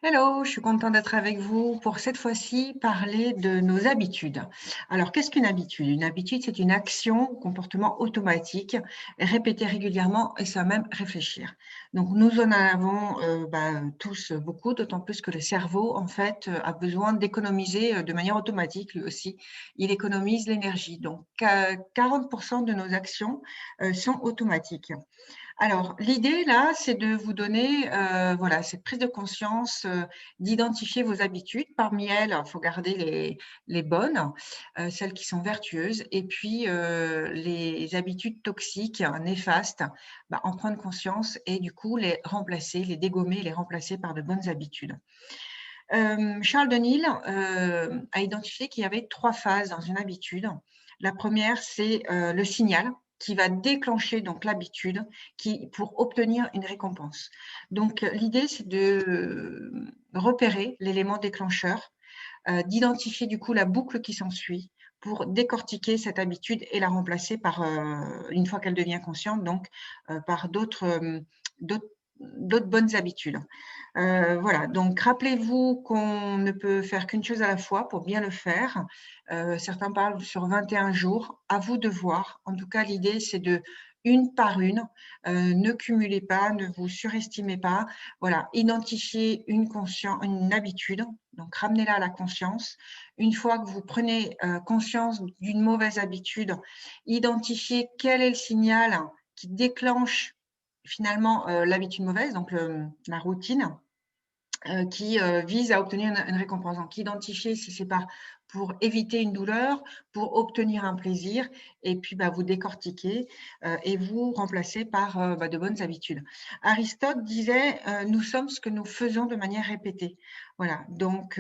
Hello, je suis contente d'être avec vous pour cette fois-ci parler de nos habitudes. Alors, qu'est-ce qu'une habitude? Une habitude, c'est une action, comportement automatique, répété régulièrement et sans même réfléchir. Donc, nous en avons tous beaucoup, d'autant plus que le cerveau, en fait, a besoin d'économiser de manière automatique, lui aussi. Il économise l'énergie. Donc, 40% de nos actions sont automatiques. Alors, l'idée là, c'est de vous donner, voilà, cette prise de conscience, d'identifier vos habitudes. Parmi elles, il faut garder les bonnes, celles qui sont vertueuses et puis, les habitudes toxiques, néfastes, en prendre conscience et du coup les remplacer, les dégommer, les remplacer par de bonnes habitudes. Charles de Nil, a identifié qu'il y avait 3 phases dans une habitude. La première, c'est, le signal qui va déclencher donc l'habitude pour obtenir une récompense. Donc, l'idée, c'est de repérer l'élément déclencheur, d'identifier du coup la boucle qui s'ensuit pour décortiquer cette habitude et la remplacer par, une fois qu'elle devient consciente donc, par d'autres bonnes habitudes. Voilà, donc rappelez-vous qu'on ne peut faire qu'une chose à la fois pour bien le faire. Certains parlent sur 21 jours, à vous de voir. En tout cas, l'idée, c'est de une par une, ne cumulez pas, ne vous surestimez pas. Voilà, identifiez une habitude, donc ramenez-la à la conscience. Une fois que vous prenez conscience d'une mauvaise habitude, identifiez quel est le signal qui déclenche finalement l'habitude mauvaise, donc la routine qui vise à obtenir une récompense. Donc, identifier si c'est pour éviter une douleur, pour obtenir un plaisir, et puis vous décortiquer et vous remplacer par de bonnes habitudes. Aristote disait nous sommes ce que nous faisons de manière répétée. Voilà, donc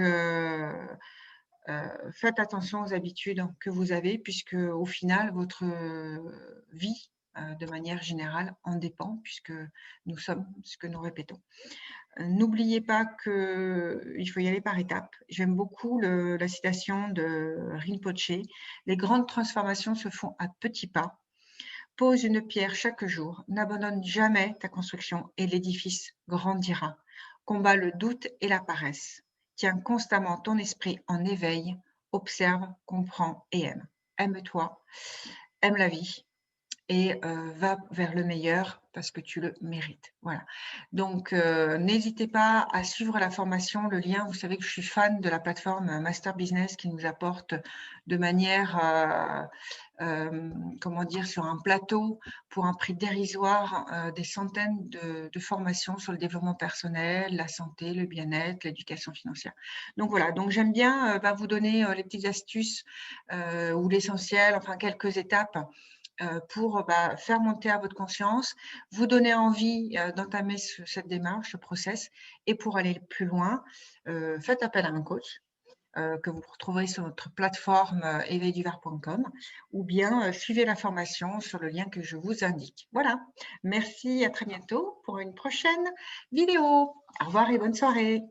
faites attention aux habitudes que vous avez, puisque au final, votre vie, de manière générale, en dépend, puisque nous sommes ce que nous répétons. N'oubliez pas qu'il faut y aller par étapes. J'aime beaucoup la citation de Rinpoche. Les grandes transformations se font à petits pas. Pose une pierre chaque jour. N'abandonne jamais ta construction et l'édifice grandira. Combat le doute et la paresse. Tiens constamment ton esprit en éveil. Observe, comprends et aime. Aime-toi, aime la vie et va vers le meilleur parce que tu le mérites. Voilà. Donc, n'hésitez pas à suivre la formation, le lien. Vous savez que je suis fan de la plateforme Master Business qui nous apporte de manière, comment dire, sur un plateau pour un prix dérisoire, des centaines de formations sur le développement personnel, la santé, le bien-être, l'éducation financière. Donc voilà, donc j'aime bien vous donner les petites astuces ou l'essentiel, enfin quelques étapes pour faire monter à votre conscience, vous donner envie d'entamer cette démarche, ce process. Et pour aller plus loin, faites appel à un coach que vous retrouverez sur notre plateforme éveilduvert.com ou bien suivez la formation sur le lien que je vous indique. Voilà, merci, à très bientôt pour une prochaine vidéo. Au revoir et bonne soirée.